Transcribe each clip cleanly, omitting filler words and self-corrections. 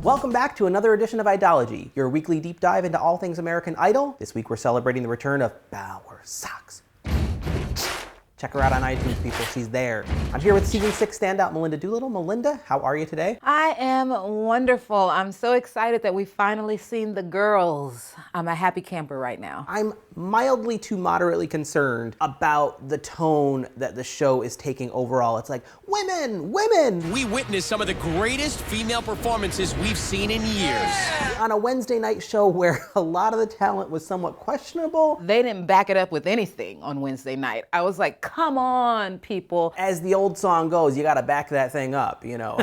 Welcome back to another edition of Idology, your weekly deep dive into all things American Idol. This week we're celebrating the return of Bower Socks. Check her out on iTunes, people. She's there. I'm here with season 6 standout Melinda Doolittle. Melinda, how are you today? I am wonderful. I'm so excited that we've finally seen the girls. I'm a happy camper right now. I'm mildly to moderately concerned about the tone that the show is taking overall. It's like, women, women! We witnessed some of the greatest female performances we've seen in years. On a Wednesday night show where a lot of the talent was somewhat questionable. They didn't back it up with anything on Wednesday night. I was like, come on, people. As the old song goes, you gotta back that thing up, you know.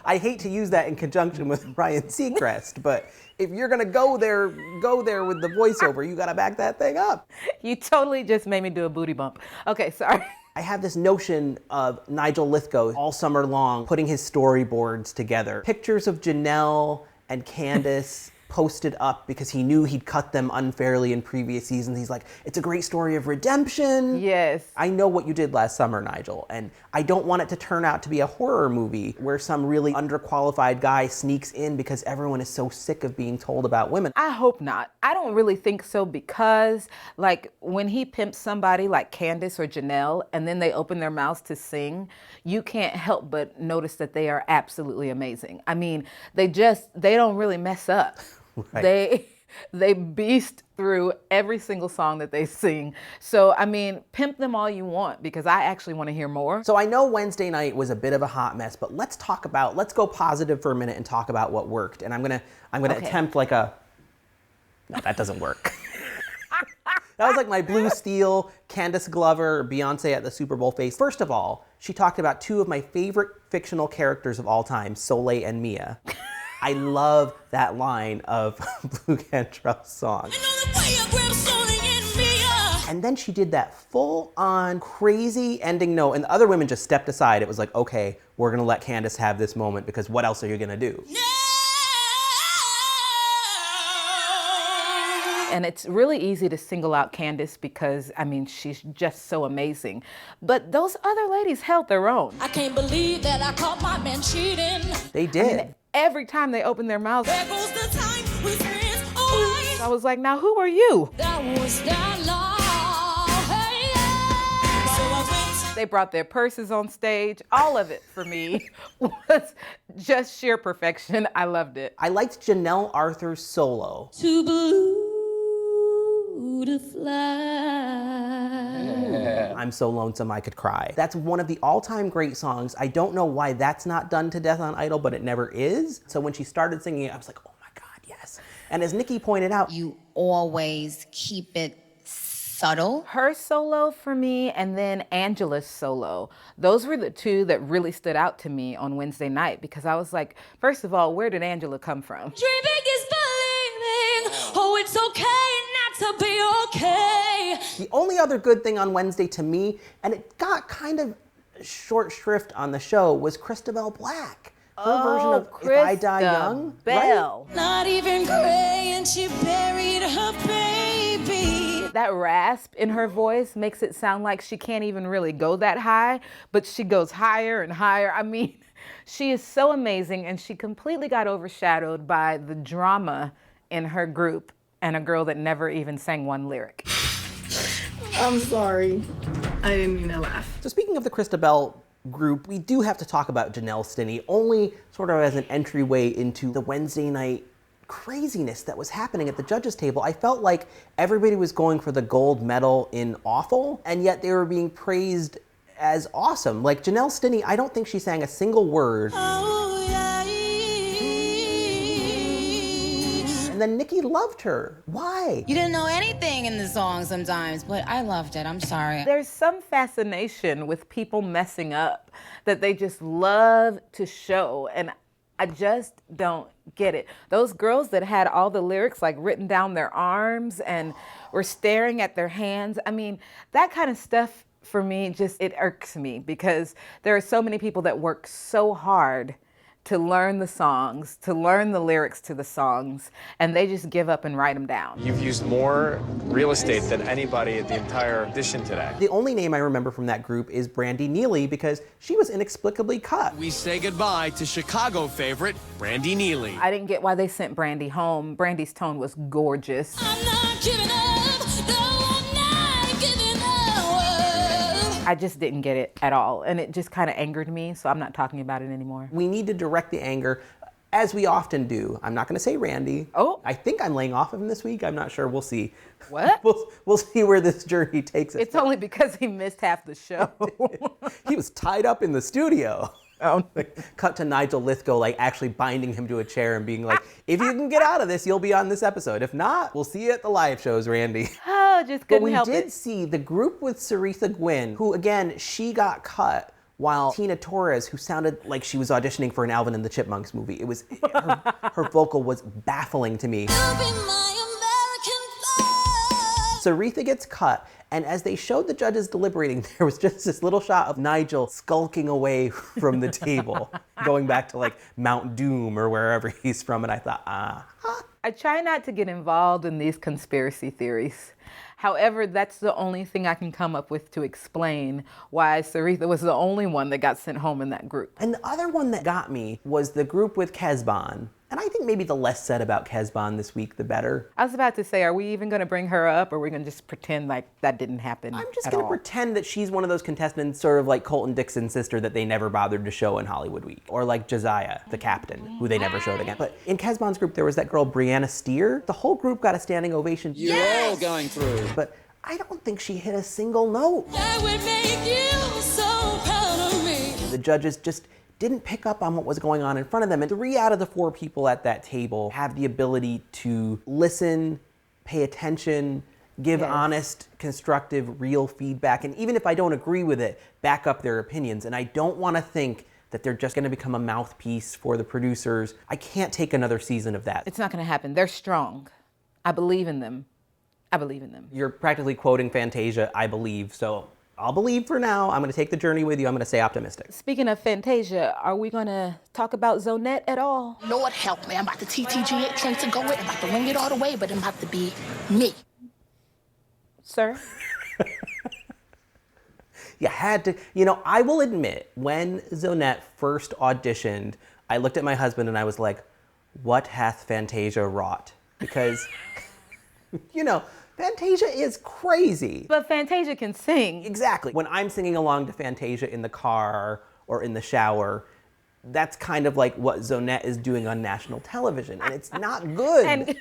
I hate to use that in conjunction with Ryan Seacrest, but if you're gonna go there with the voiceover, you gotta back that thing up. You totally just made me do a booty bump. Okay, sorry. I have this notion of Nigel Lithgow all summer long putting his storyboards together. Pictures of Janelle and Candice posted up because he knew he'd cut them unfairly in previous seasons. He's like, it's a great story of redemption. Yes. I know what you did last summer, Nigel, and I don't want it to turn out to be a horror movie where some really underqualified guy sneaks in because everyone is so sick of being told about women. I hope not. I don't really think so because, like, when he pimps somebody like Candice or Janelle and then they open their mouths to sing, you can't help but notice that they are absolutely amazing. I mean, they don't really mess up. Right. They beast through every single song that they sing. So, I mean, pimp them all you want because I actually want to hear more. So I know Wednesday night was a bit of a hot mess, but let's go positive for a minute and talk about what worked. And I'm gonna attempt like no, that doesn't work. That was like my Blue Steel, Candice Glover, Beyonce at the Super Bowl face. First of all, she talked about two of my favorite fictional characters of all time, Soleil and Mia. I love that line of Blue Cantrell's song. And then she did that full-on crazy ending note, and the other women just stepped aside. It was like, okay, we're gonna let Candice have this moment because what else are you gonna do? And it's really easy to single out Candice because, I mean, she's just so amazing. But those other ladies held their own. I can't believe that I caught my man cheating. They did. I mean, every time they opened their mouths, There goes the time we spent away. I was like, now who are you? That was that long. Hey, yeah. So I went. They brought their purses on stage. All of it for me was just sheer perfection. I loved it. I liked Janelle Arthur's solo. Too blue to fly. I'm so lonesome I could cry. That's one of the all-time great songs. I don't know why that's not done to death on Idol, but it never is. So when she started singing it, I was like, oh my God, yes. And as Nikki pointed out, you always keep it subtle. Her solo for me, and then Angela's solo. Those were the two that really stood out to me on Wednesday night because I was like, first of all, where did Angela come from? Dreaming is believing. Oh, it's okay not to be okay. the only other good thing on Wednesday to me, and it got kind of short shrift on the show, was Christabel Black. Her version of If I Die Young. Bell. Right? Not even gray and she buried her baby. That rasp in her voice makes it sound like she can't even really go that high, but she goes higher and higher. I mean, she is so amazing, and she completely got overshadowed by the drama in her group and a girl that never even sang one lyric. I'm sorry. I didn't mean to laugh. So speaking of the Christabel group, we do have to talk about Janelle Stinney, only sort of as an entryway into the Wednesday night craziness that was happening at the judges' table. I felt like everybody was going for the gold medal in awful, and yet they were being praised as awesome. Like Janelle Stinney, I don't think she sang a single word. Oh, yeah. And then Nikki loved her. Why? You didn't know anything in the song sometimes, but I loved it. I'm sorry. There's some fascination with people messing up that they just love to show, and I just don't get it. Those girls that had all the lyrics like written down their arms and were staring at their hands, I mean, that kind of stuff for me just, it irks me because there are so many people that work so hard to learn the songs, to learn the lyrics to the songs, and they just give up and write them down. You've used more real estate than anybody at the entire audition today. The only name I remember from that group is Brandy Neely because she was inexplicably cut. We say goodbye to Chicago favorite, Brandy Neely. I didn't get why they sent Brandy home. Brandy's tone was gorgeous. I'm not giving up. No, I'm not giving up. I just didn't get it at all, and it just kind of angered me, so I'm not talking about it anymore. We need to direct the anger, as we often do. I'm not going to say Randy. Oh. I think I'm laying off of him this week. I'm not sure. We'll see. What? We'll see where this journey takes us. It's only because he missed half the show. He was tied up in the studio. Oh. Cut to Nigel Lithgow, like actually binding him to a chair and being like, if you can get out of this, you'll be on this episode. If not, we'll see you at the live shows, Randy. Oh, just couldn't help But we it. did see the group with Saritha Gwynn, who again, she got cut while Tina Torres, who sounded like she was auditioning for an Alvin and the Chipmunks movie. It was, her vocal was baffling to me. You'll be my American flag. Saritha gets cut, and as they showed the judges deliberating, there was just this little shot of Nigel skulking away from the table, going back to like Mount Doom or wherever he's from, and I thought, I try not to get involved in these conspiracy theories. However, that's the only thing I can come up with to explain why Saritha was the only one that got sent home in that group. And the other one that got me was the group with Kezban. And I think maybe the less said about Kezban this week, the better. I was about to say, are we even going to bring her up, or are we going to just pretend like that didn't happen? I'm just going to pretend that she's one of those contestants, sort of like Colton Dixon's sister that they never bothered to show in Hollywood Week. Or like Josiah, the captain, who they never showed again. But in Kezban's group, there was that girl, Brianna Steer. The whole group got a standing ovation. You're all going through. But I don't think she hit a single note. That would make you so proud of me. The judges just didn't pick up on what was going on in front of them. And 3 out of the 4 people at that table have the ability to listen, pay attention, give honest, constructive, real feedback. And even if I don't agree with it, back up their opinions. And I don't want to think that they're just going to become a mouthpiece for the producers. I can't take another season of that. It's not going to happen. They're strong. I believe in them. I believe in them. You're practically quoting Fantasia, I believe. So I'll believe for now. I'm going to take the journey with you. I'm going to stay optimistic. Speaking of Fantasia, are we going to talk about Zonette at all? Lord help me, I'm about to TTG it, train to go it, I'm about to wing it all the way, but I'm about to be me. Sir? You had to, I will admit, when Zonette first auditioned, I looked at my husband and I was like, what hath Fantasia wrought? Because, Fantasia is crazy. But Fantasia can sing. Exactly. When I'm singing along to Fantasia in the car or in the shower, that's kind of like what Zonette is doing on national television, and it's not good.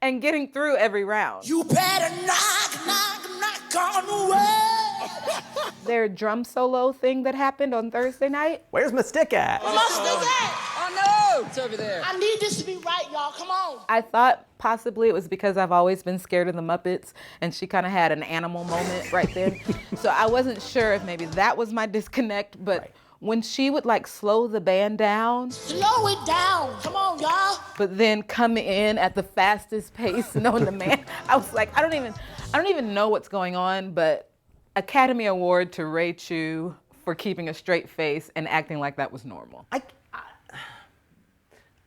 And getting through every round. You better knock, knock, knock on the way. Their drum solo thing that happened on Thursday night. Where's my stick at? Where's my stick at? Oh no, it's over there. I need this to be right, y'all, come on. I thought possibly it was because I've always been scared of the Muppets, and she kind of had an animal moment right then. So I wasn't sure if maybe that was my disconnect, but when she would slow the band down. Slow it down, come on, y'all. But then come in at the fastest pace, knowing the man, I was like, I don't even know what's going on, but Academy Award to Ray Chu for keeping a straight face and acting like that was normal.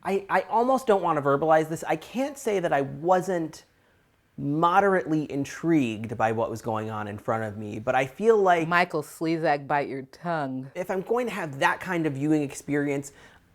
I almost don't want to verbalize this. I can't say that I wasn't moderately intrigued by what was going on in front of me, but I feel like Michael Slezak, bite your tongue. if I'm going to have that kind of viewing experience,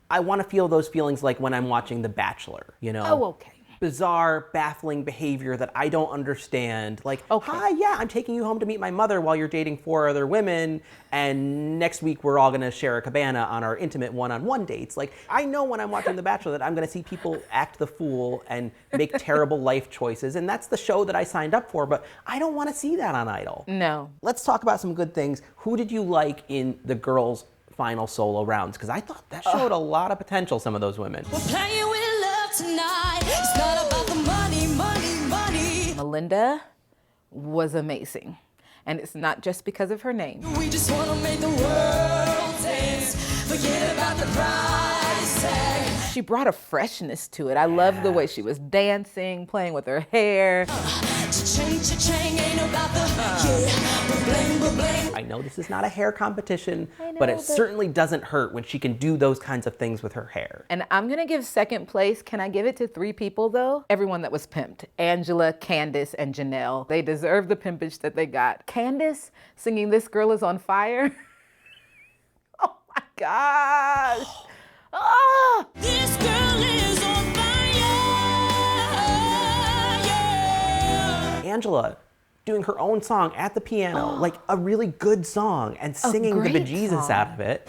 I want to feel those feelings like when I'm watching The Bachelor, Oh, okay. Bizarre, baffling behavior that I don't understand. Like, hi, yeah, I'm taking you home to meet my mother while you're dating 4 other women, and next week we're all gonna share a cabana on our intimate one-on-one dates. Like, I know when I'm watching The Bachelor that I'm gonna see people act the fool and make terrible life choices, and that's the show that I signed up for, but I don't wanna see that on Idol. No. Let's talk about some good things. Who did you like in the girls' final solo rounds? Because I thought that showed a lot of potential, some of those women. We're playing with love tonight. It's not about the money, money, money. Melinda was amazing. And it's not just because of her name. We just want to make the world dance. Forget about the price tag. She brought a freshness to it. I loved the way she was dancing, playing with her hair. Cha-ching, ain't about the bling, bling. I know this is not a hair competition, but it certainly doesn't hurt when she can do those kinds of things with her hair. And I'm gonna give second place. Can I give it to 3 people though? Everyone that was pimped. Angela, Candice, and Janelle. They deserve the pimpage that they got. Candice singing This Girl Is on Fire. Oh my gosh. Oh. This girl is on fire. Yeah. Angela doing her own song at the piano, like a really good song, and singing the bejesus out of it.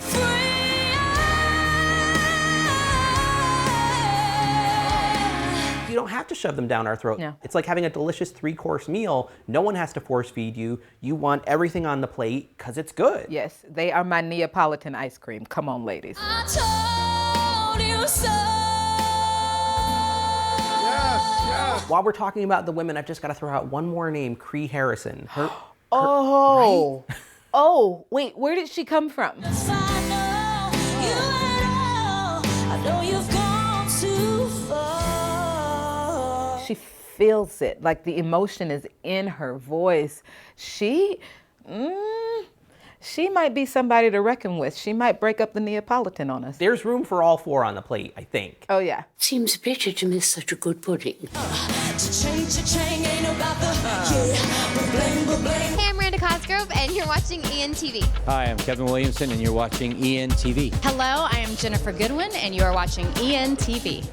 You don't have to shove them down our throat. No. It's like having a delicious 3-course meal. No one has to force feed you. You want everything on the plate because it's good. Yes, they are my Neapolitan ice cream. Come on, ladies. I told you so. While we're talking about the women, I've just got to throw out one more name, Kree Harrison. Oh, right? Oh, wait, where did she come from? Yes, I know you've gone too far. She feels it, like the emotion is in her voice. She might be somebody to reckon with. She might break up the Neapolitan on us. There's room for all 4 on the plate, I think. Oh yeah. Seems a pity to miss such a good pudding. Cha-ching, ain't about the bling, bling. Hey, I'm Miranda Cosgrove, and you're watching ENTV. Hi, I'm Kevin Williamson, and you're watching ENTV. Hello, I am Jennifer Goodwin, and you are watching ENTV.